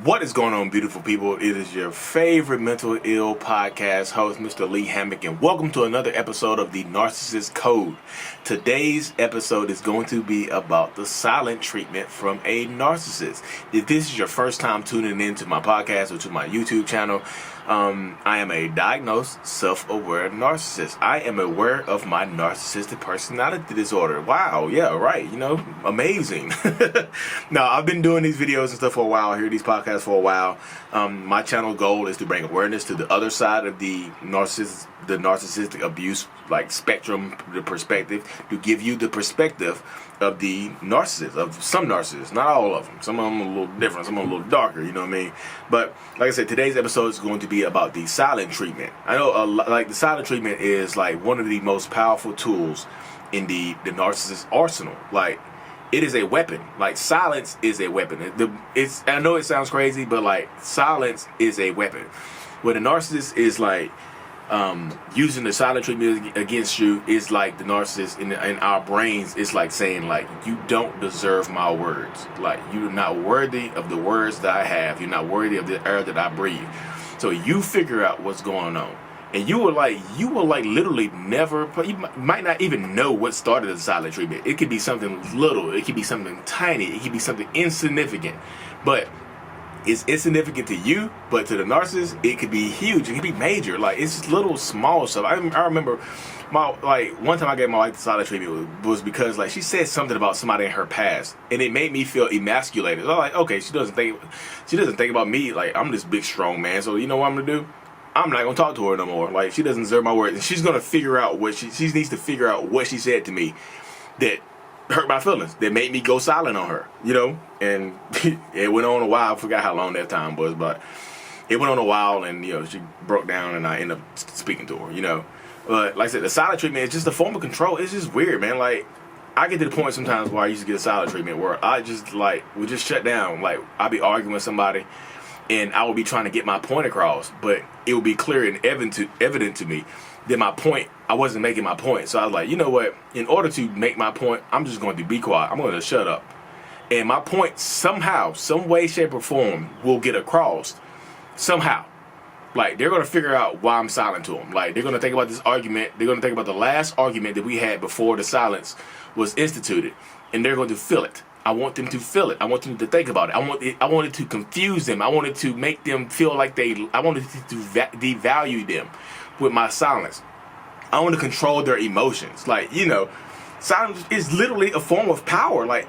What is going on, beautiful people? It is your favorite mental ill podcast host, Mr. Lee Hammock, and welcome to another episode of the Narcissists Code. Today's episode is going to be about the silent treatment from a narcissist. If this is your first time tuning into my podcast or to my YouTube channel, I am a diagnosed, self-aware narcissist. I am aware of my narcissistic personality disorder. Wow, yeah, right, amazing. Now, I've been doing these videos and stuff for a while, here these podcasts for a while. My channel goal is to bring awareness to the other side of the narcissistic abuse, like spectrum, the perspective, to give you the perspective of the narcissist, of some narcissists, not all of them. Some of them are a little different, some of them a little darker, you know what I mean? But like I said, today's episode is going to be about the silent treatment. I know, the silent treatment is like one of the most powerful tools in the narcissist arsenal. Like, it is a weapon. Like, silence is a weapon. I know it sounds crazy, but like, silence is a weapon. When a narcissist is like using the silent treatment against you, is like the narcissist in our brains is like saying, like, you don't deserve my words. Like, you're not worthy of the words that I have. You're not worthy of the air that I breathe. So you figure out what's going on. And you will literally never, you might not even know what started the silent treatment. It could be something little, it could be something tiny, it could be something insignificant. But it's insignificant to you, but to the narcissist, it could be huge, it could be major. Like, it's just little small stuff. I remember one time I gave my wife the silent treatment was because, like, she said something about somebody in her past, and it made me feel emasculated. I was like, okay, she doesn't think about me like I'm this big strong man, so you know what I'm gonna do? I'm not gonna talk to her no more. Like, she doesn't deserve my words, and she's gonna figure out what she needs to figure out what she said to me that hurt my feelings, that made me go silent on her, And it went on a while. I forgot how long that time was, but it went on a while, and she broke down, and I ended up speaking to her, But like I said, the silent treatment is just a form of control. It's just weird, man. Like, I get to the point sometimes where I used to get a silent treatment where I just would just shut down. Like, I'd be arguing with somebody, and I would be trying to get my point across, but it would be clear and evident to me that I wasn't making my point. So I was like, you know what? In order to make my point, I'm just going to be quiet. I'm going to shut up. And my point somehow, some way, shape, or form will get across. Somehow. Like, they're going to figure out why I'm silent to them. Like, they're going to think about this argument. They're going to think about the last argument that we had before the silence was instituted. And they're going to feel it. I want them to feel it. I want them to think about it. I wanted to confuse them. I wanted to make them feel like I wanted to devalue them with my silence. I want to control their emotions. Like, silence is literally a form of power. Like,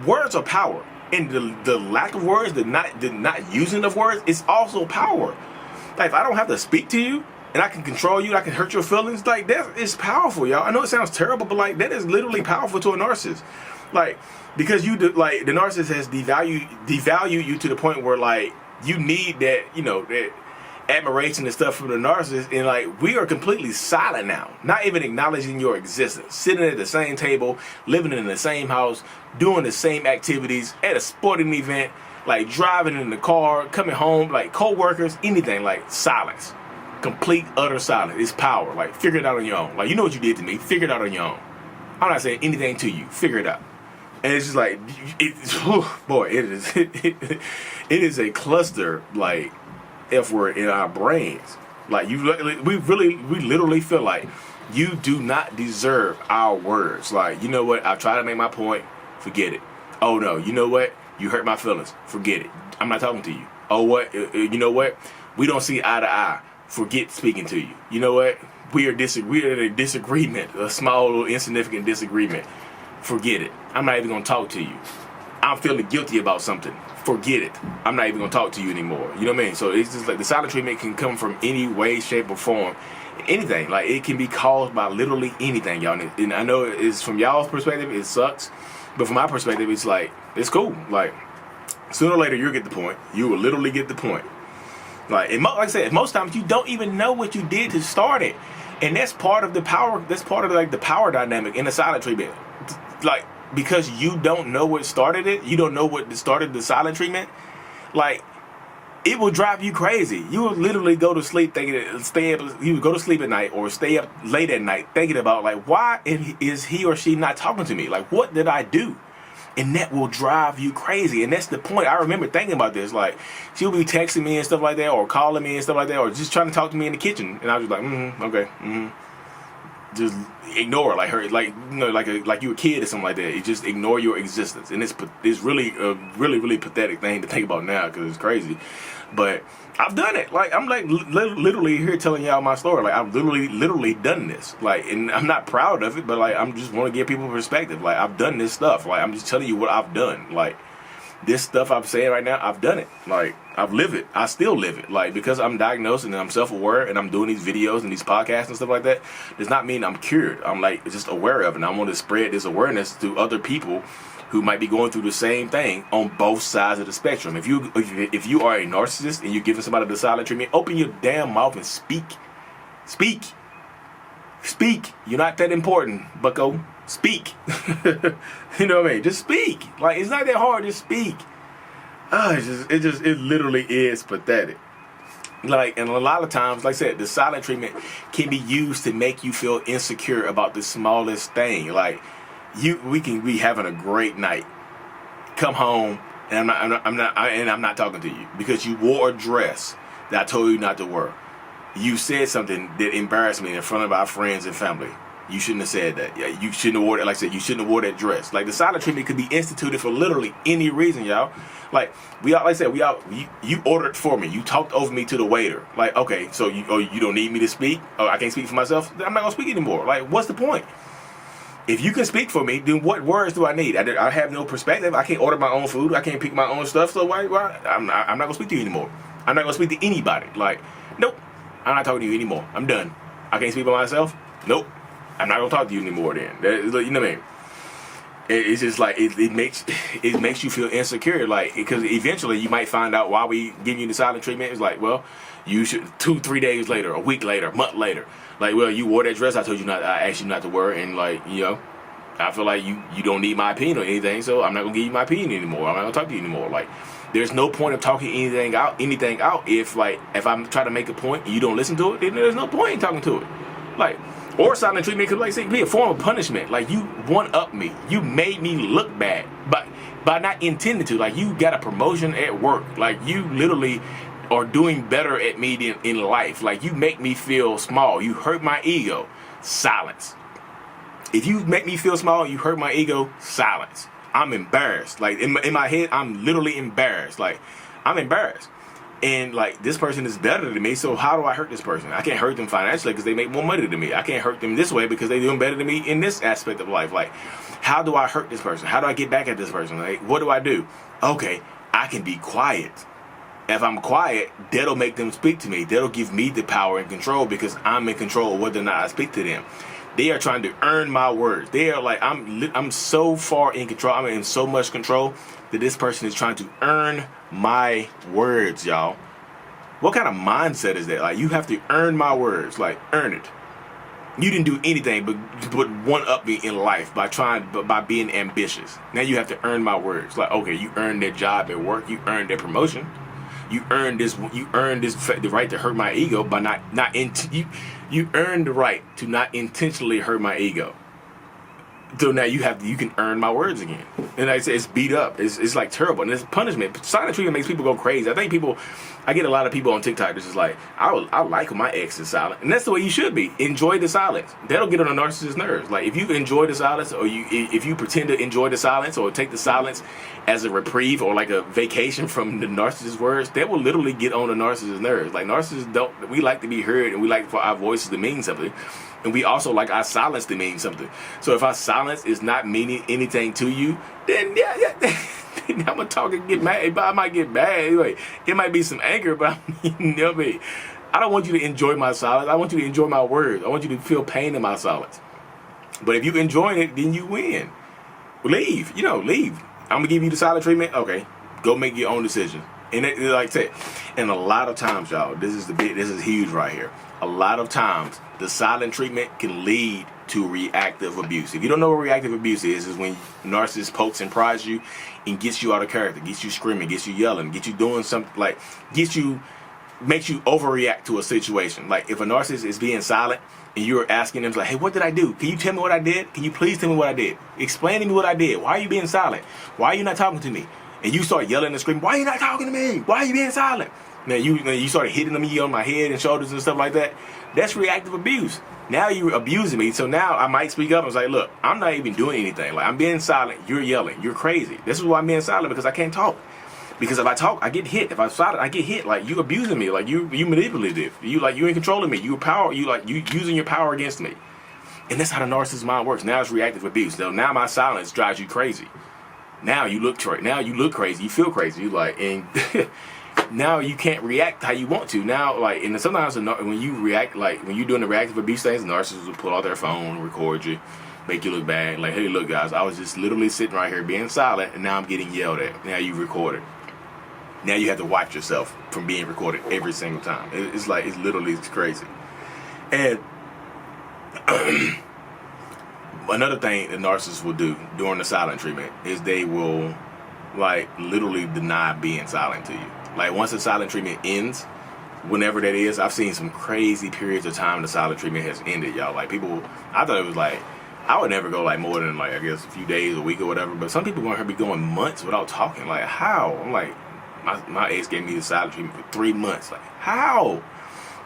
words are power. And the lack of words, the not using of words is also power. Like, if I don't have to speak to you, and I can control you, I can hurt your feelings, like, that is powerful, y'all. I know it sounds terrible, but like, that is literally powerful to a narcissist. Like, because the narcissist has devalued you to the point where, like, you need that, that admiration and stuff from the narcissist, and like, we are completely silent now, not even acknowledging your existence, sitting at the same table, living in the same house, doing the same activities, at a sporting event, like driving in the car, coming home, like co-workers, anything. Like, silence, complete utter silence is power. Like, figure it out on your own. Like, you know what you did to me, figure it out on your own. I'm not saying anything to you, figure it out. And it's just like, it is a cluster, like, F word in our brains. Like, we literally feel like you do not deserve our words. Like, you know what? I try to make my point. Forget it. Oh no, you know what? You hurt my feelings. Forget it. I'm not talking to you. Oh, what? You know what? We don't see eye to eye. Forget speaking to you. You know what? We are in a disagreement, a small little insignificant disagreement. Forget it. I'm not even gonna talk to you. I'm feeling guilty about something. Forget it. I'm not even gonna talk to you anymore. You know what I mean? So it's just like, the silent treatment can come from any way, shape, or form. Anything. Like, it can be caused by literally anything, y'all. And I know it's from y'all's perspective, it sucks. But from my perspective, it's like, it's cool. Like, sooner or later, you'll get the point. You will literally get the point. Like, and like I said, most times you don't even know what you did to start it. And that's part of the power. That's part of, like, the power dynamic in the silent treatment. Like, because you don't know what started it, you don't know what started the silent treatment, like, it will drive you crazy. You will literally go to sleep you would go to sleep at night or stay up late at night thinking about, like, why is he or she not talking to me? Like, what did I do? And that will drive you crazy. And that's the point. I remember thinking about this. Like, she'll be texting me and stuff like that, or calling me and stuff like that, or just trying to talk to me in the kitchen. And I was like, okay, just ignore her, like like you a kid or something like that. You just ignore your existence. And it's really a really pathetic thing to think about now, because it's crazy. But I've done it. Like, I'm like literally here telling y'all my story. Like, I've literally done this. Like, and I'm not proud of it, but like, I'm just want to give people perspective. Like, I've done this stuff. Like, I'm just telling you what I've done. Like, this stuff I'm saying right now, I've done it. Like, I've lived it. I still live it. Like, because I'm diagnosed and I'm self-aware and I'm doing these videos and these podcasts and stuff like that, does not mean I'm cured. I'm like just aware of it. And I want to spread this awareness to other people who might be going through the same thing on both sides of the spectrum. If you are a narcissist and you're giving somebody the silent treatment, open your damn mouth and speak. You're not that important, bucko. Speak. You know what I mean? Just speak. Like, it's not that hard. Just speak. It literally is pathetic. Like, and a lot of times, like I said, the silent treatment can be used to make you feel insecure about the smallest thing. Like, we can be having a great night, come home, and I'm not talking to you because you wore a dress that I told you not to wear. You said something that embarrassed me in front of our friends and family. You shouldn't have said that. Yeah, you shouldn't have wore that. Like I said, you shouldn't have wore that dress. Like, the silent treatment could be instituted for literally any reason, y'all. Like, you ordered for me. You talked over me to the waiter. Like, okay, so you don't need me to speak? Oh, I can't speak for myself? I'm not gonna speak anymore. Like, what's the point? If you can speak for me, then what words do I need? I have no perspective. I can't order my own food. I can't pick my own stuff. So why? I'm not going to speak to you anymore. I'm not going to speak to anybody. Like, nope. I'm not talking to you anymore. I'm done. I can't speak by myself. Nope. I'm not going to talk to you anymore then. You know what I mean? It's just like, it makes you feel insecure. Like, because eventually you might find out why we give you the silent treatment. It's like, well, you should 2-3 days later, a week later, a month later. Like, well, you wore that dress I asked you not to wear, and like, you know, I feel like you don't need my opinion or anything, so I'm not gonna give you my opinion anymore. I'm not gonna talk to you anymore. Like, there's no point of talking anything out if I'm trying to make a point and you don't listen to it, then there's no point in talking to it. Like, or silent treatment could, like, say, be a form of punishment. Like, you one-up me. You made me look bad, but by not intending to. Like, you got a promotion at work. Like, you literally are doing better at me than in life. Like, you make me feel small. You hurt my ego. Silence. If you make me feel small, you hurt my ego. Silence. I'm embarrassed. Like, in my head, I'm literally embarrassed. Like, I'm embarrassed. And like, this person is better than me, so how do I hurt this person? I can't hurt them financially because they make more money than me. I can't hurt them this way because they're doing better than me in this aspect of life. Like, how do I hurt this person? How do I get back at this person? Like, what do I do? Okay, I can be quiet. If I'm quiet, that'll make them speak to me. That'll give me the power and control because I'm in control of whether or not I speak to them. They are trying to earn my words. They are like, I'm so far in control. I'm in so much control that this person is trying to earn my words, y'all. What kind of mindset is that? Like, you have to earn my words. Like, earn it. You didn't do anything but one up me in life by being ambitious. Now you have to earn my words. Like, okay, you earned that job at work. You earned that promotion. You earned this. You earned the right to hurt my ego by you earned the right to not intentionally hurt my ego. So now you can earn my words again. And like I said, it's beat up. It's like terrible. And it's punishment. Silent treatment makes people go crazy. I get a lot of people on TikTok that's just like, I like when my ex is silent. And that's the way you should be. Enjoy the silence. That'll get on a narcissist's nerves. Like, if you enjoy the silence, or if you pretend to enjoy the silence, or take the silence as a reprieve or like a vacation from the narcissist's words, that will literally get on a narcissist's nerves. Like, narcissists we like to be heard, and we like for our voices to mean something. And we also like our silence to mean something. So if our silence is not meaning anything to you, then I'm gonna talk and get mad. But I might get mad. Anyway, it might be some anger, but you know me. I don't want you to enjoy my silence. I want you to enjoy my words. I want you to feel pain in my silence. But if you enjoy it, then you win. Leave. Leave. I'm gonna give you the silent treatment. Okay, go make your own decision. And like I said, and a lot of times, y'all, this is huge right here. A lot of times, the silent treatment can lead to reactive abuse. If you don't know what reactive abuse is when narcissist pokes and pries you and gets you out of character, gets you screaming, gets you yelling, gets you doing something like, gets you makes you overreact to a situation. Like if a narcissist is being silent and you're asking them like, hey, what did I do? Can you tell me what I did? Can you please tell me what I did? Explain to me what I did. Why are you being silent? Why are you not talking to me? And you start yelling and screaming, why are you not talking to me? Why are you being silent? Now you started hitting me on my head and shoulders and stuff like that. That's reactive abuse. Now you're abusing me. So now I might speak up and say, look, I'm not even doing anything. Like I'm being silent. You're yelling. You're crazy. This is why I'm being silent, because I can't talk. Because if I talk, I get hit. If I'm silent, I get hit. Like you abusing me. Like you manipulative. You in controlling me. You using your power against me. And that's how the narcissist mind works. Now it's reactive abuse. So now my silence drives you crazy. Now you look crazy. You feel crazy. You like, and now you can't react how you want to. Now, like, and sometimes when you react, like when you're doing the reactive abuse things, narcissists will pull out their phone, record you, make you look bad. Like, hey, look, guys, I was just literally sitting right here being silent, and now I'm getting yelled at. Now you recorded. Now you have to watch yourself from being recorded every single time. It's literally crazy. And another thing that narcissists will do during the silent treatment is they will, like, literally deny being silent to you. Like, once the silent treatment ends, whenever that is, I've seen some crazy periods of time the silent treatment has ended, y'all. Like, people, I thought it was like, I would never go, like, more than, like, I guess a few days, a week or whatever. But some people going to be going months without talking. Like, how? I'm like, my ex gave me the silent treatment for 3 months. Like, how?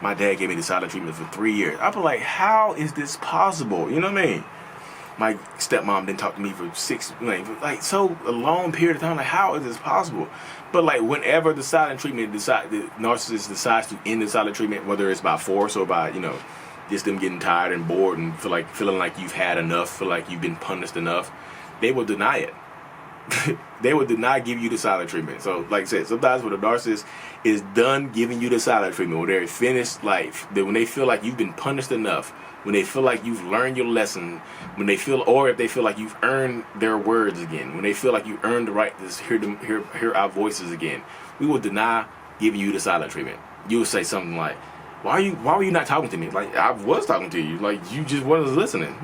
My dad gave me the silent treatment for 3 years. I'd be like, how is this possible? You know what I mean? My stepmom didn't talk to me for so a long period of time. Like, how is this possible? But like, whenever the silent treatment the narcissist decides to end the silent treatment, whether it's by force or by, just them getting tired and bored and feeling like you've had enough, feel like you've been punished enough, they will deny it. They would not give you the silent treatment. So, like I said, sometimes when a narcissist is done giving you the silent treatment, when they're finished life, when they feel like you've been punished enough, when they feel like you've learned your lesson, or if they feel like you've earned their words again, when they feel like you earned the right to hear our voices again, we will deny giving you the silent treatment. You will say something like, why were you not talking to me? Like, I was talking to you. Like, you just wasn't listening,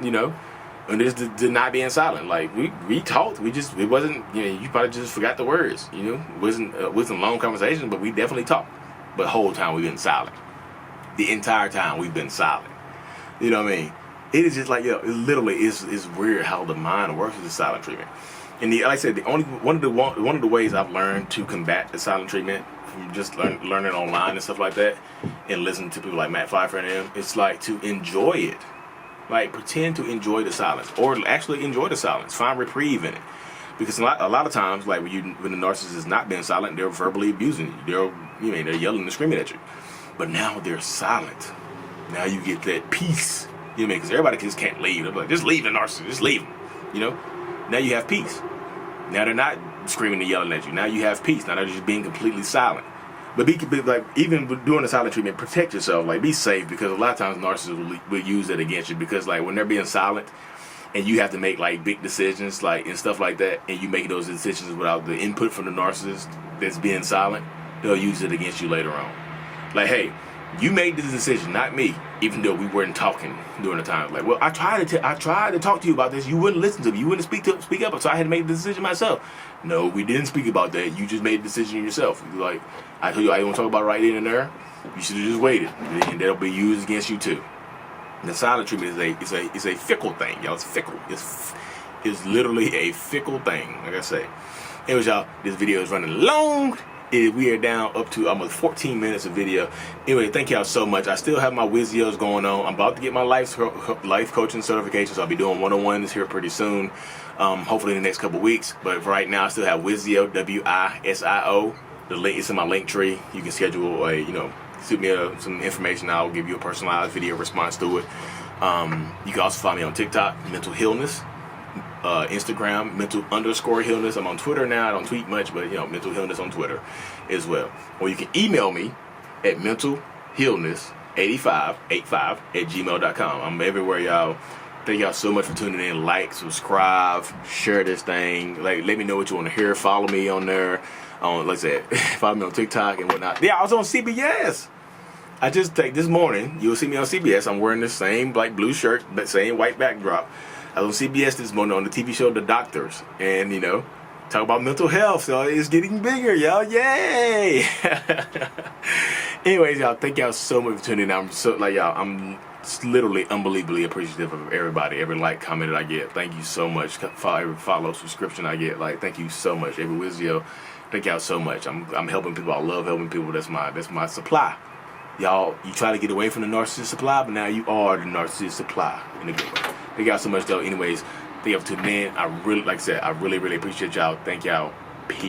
And it's not being silent. Like, we talked. It wasn't, you probably just forgot the words, It wasn't a long conversation, but we definitely talked. But the whole time we've been silent. The entire time we've been silent. You know what I mean? It is just like, it literally is weird how the mind works with the silent treatment. And like I said, one of the ways I've learned to combat the silent treatment from just learning online and stuff like that, and listening to people like Matt Pfeiffer and them, it's like to enjoy it. Like, pretend to enjoy the silence, or actually enjoy the silence. Find reprieve in it, because a lot of times, like when the narcissist is not being silent, they're verbally abusing you. They're yelling and screaming at you. But now they're silent. Now you get that peace. Because everybody just can't leave. They're like, just leave the narcissist. Just leave them. Now you have peace. Now they're not screaming and yelling at you. Now you have peace. Now they're just being completely silent. But like, even during the silent treatment, protect yourself. Like, be safe, because a lot of times narcissists will use that against you. Because like, when they're being silent, and you have to make like big decisions, like, and stuff like that, and you make those decisions without the input from the narcissist that's being silent, they'll use it against you later on. Like, hey, you made this decision, not me, even though we weren't talking during the time. Like, well, I tried to talk to you about this. You wouldn't listen to me. You wouldn't speak up. So I had to make the decision myself. No, we didn't speak about that. You just made the decision yourself. Like, I told you I didn't want to talk about it right then and there. You should have just waited, and that'll be used against you too. And the silent treatment is a fickle thing, y'all. It's fickle. It's literally a fickle thing. Like I say. Anyways, y'all, this video is running long. We are down up to almost 14 minutes of video. Anyway, thank y'all so much. I still have my Wizios going on. I'm about to get my life coaching certification, so I'll be doing one-on-ones here pretty soon. Hopefully in the next couple weeks. But for right now, I still have Wizio, WISIO. The link is in my link tree. You can schedule shoot me some information. I'll give you a personalized video response to it. You can also find me on TikTok, Mental Healness. Instagram, mental_healness. I'm on Twitter now. I don't tweet much, but Mental Healness on Twitter as well. Or you can email me at mentalhealness8585@gmail.com. I'm everywhere, y'all. Thank y'all so much for tuning in. Like, subscribe, share this thing. Like, let me know what you want to hear. Follow me on there. Like I said, follow me on TikTok and whatnot. Yeah, I was on CBS. I just this morning, you'll see me on CBS. I'm wearing the same blue shirt, but same white backdrop. I was on CBS this morning on the TV show The Doctors, and Talk about mental health, so it's getting bigger, y'all. Yay! Anyways, y'all, thank y'all so much for tuning in. I'm literally unbelievably appreciative of everybody, every like, comment that I get. Thank you so much. Every follow, subscription I get. Like, thank you so much. Every Wizio, thank y'all so much. I'm helping people. I love helping people. That's my supply. Y'all, you try to get away from the narcissist supply, but now you are the narcissist supply in a good way. Thank y'all so much, though. Anyways, thank y'all for tuning in. I really, like I said, I really, really appreciate y'all. Thank y'all.